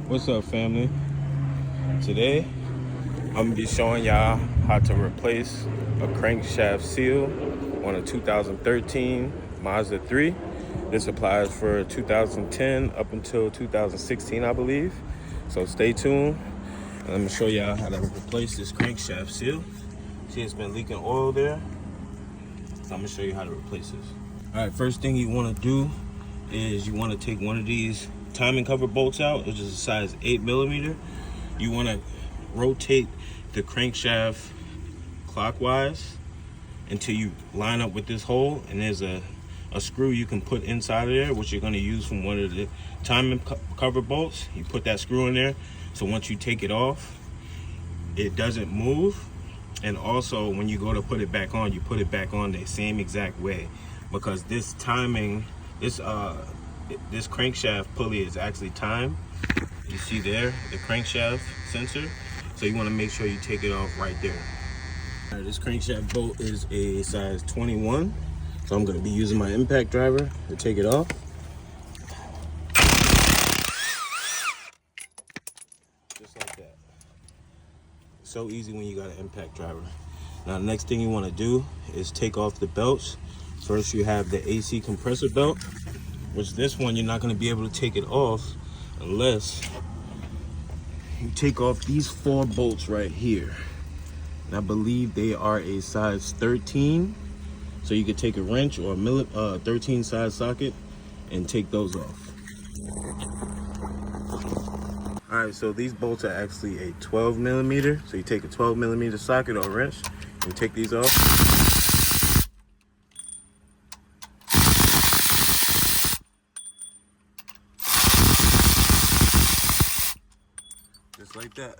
What's up, family? Today I'm gonna be showing y'all how to replace a crankshaft seal on a 2013 Mazda 3. This applies for 2010 up until 2016, I believe. So stay tuned and let me show y'all how to replace this crankshaft seal. See, it's been leaking oil there, so I'm gonna show you how to replace this. All right, first thing you want to do is you want to take one of these timing cover bolts out, which is a size 8mm. You want to rotate the crankshaft clockwise until you line up with this hole, and there's a screw you can put inside of there, which you're going to use from one of the timing cover bolts. You put that screw in there, so once you take it off, it doesn't move. And also when you go to put it back on, you put it back on the same exact way, because this crankshaft pulley is actually timed. You see there, the crankshaft sensor. So you want to make sure you take it off right there. All right, this crankshaft bolt is a size 21. So I'm going to be using my impact driver to take it off. Just like that. So easy when you got an impact driver. Now the next thing you want to do is take off the belts. First you have the AC compressor belt, which this one you're not going to be able to take it off unless you take off these 4 bolts right here. And I believe they are a size 13. So you could take a wrench or a 13 size socket and take those off. All right, so these bolts are actually a 12mm. So you take a 12mm socket or wrench and take these off. Just like that.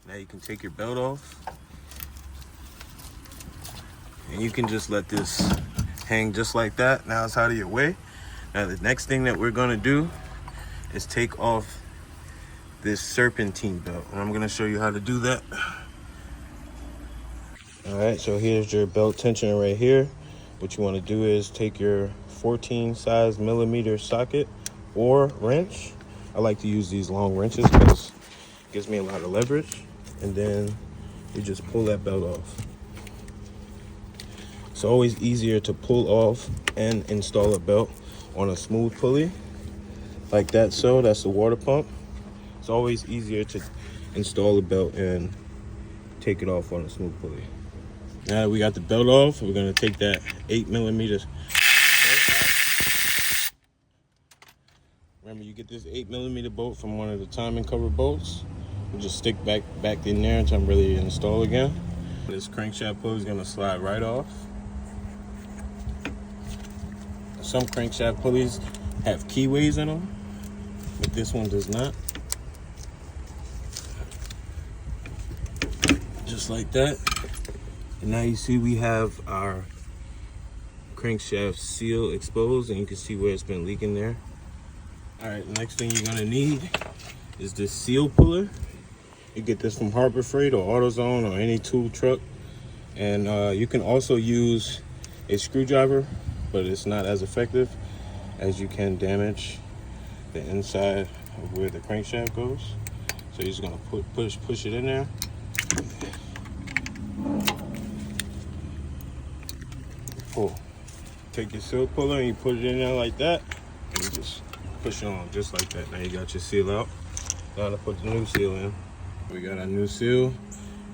Now you can take your belt off. And you can just let this hang just like that. Now it's out of your way. Now the next thing that we're gonna do is take off this serpentine belt. And I'm gonna show you how to do that. All right, so here's your belt tensioner right here. What you wanna do is take your 14 size millimeter socket or wrench. I like to use these long wrenches because it gives me a lot of leverage. And then you just pull that belt off. It's always easier to pull off and install a belt on a smooth pulley like that. So that's the water pump. It's always easier to install a belt and take it off on a smooth pulley. Now that we got the belt off, we're gonna take that 8mm. Remember, you get this 8mm bolt from one of the timing cover bolts. You just stick back in there until I'm ready to install again. This crankshaft pulley is gonna slide right off. Some crankshaft pulleys have keyways in them, but this one does not. Just like that. And now you see we have our crankshaft seal exposed, and you can see where it's been leaking there. All right, the next thing you're gonna need is this seal puller. You get this from Harbor Freight or AutoZone or any tool truck. And you can also use a screwdriver, but it's not as effective, as you can damage the inside of where the crankshaft goes. So you're just gonna push it in there. Pull. Take your seal puller and you put it in there like that, and you just push it on just like that. Now you got your seal out. Now to put the new seal in. We got our new seal.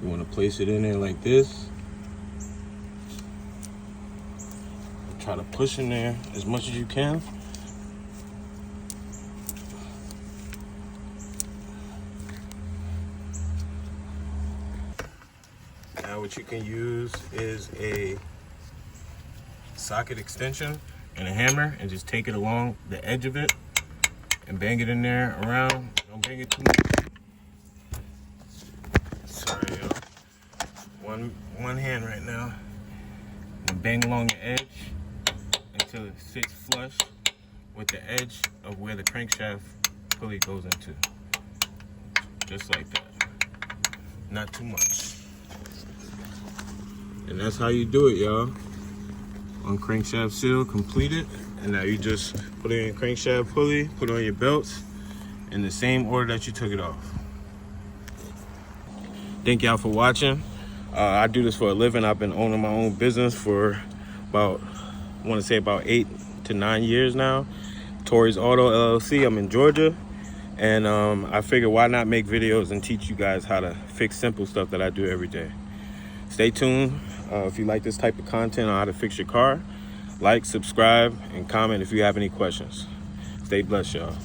You want to place it in there like this. Try to push in there as much as you can. Now what you can use is a socket extension and a hammer, and just take it along the edge of it and bang it in there around. Don't bang it too much. Sorry, y'all. One hand right now. And bang along the edge until it sits flush with the edge of where the crankshaft pulley goes into. Just like that. Not too much. And that's how you do it, y'all. On crankshaft seal completed. And now you just put it in crankshaft pulley, put on your belts, in the same order that you took it off. Thank y'all for watching. I do this for a living. I've been owning my own business for about, I want to say about 8 to 9 years now. Torrey's Auto LLC. I'm in Georgia. And I figured why not make videos and teach you guys how to fix simple stuff that I do every day. Stay tuned. If you like this type of content on how to fix your car, like, subscribe, and comment if you have any questions. Stay blessed, y'all.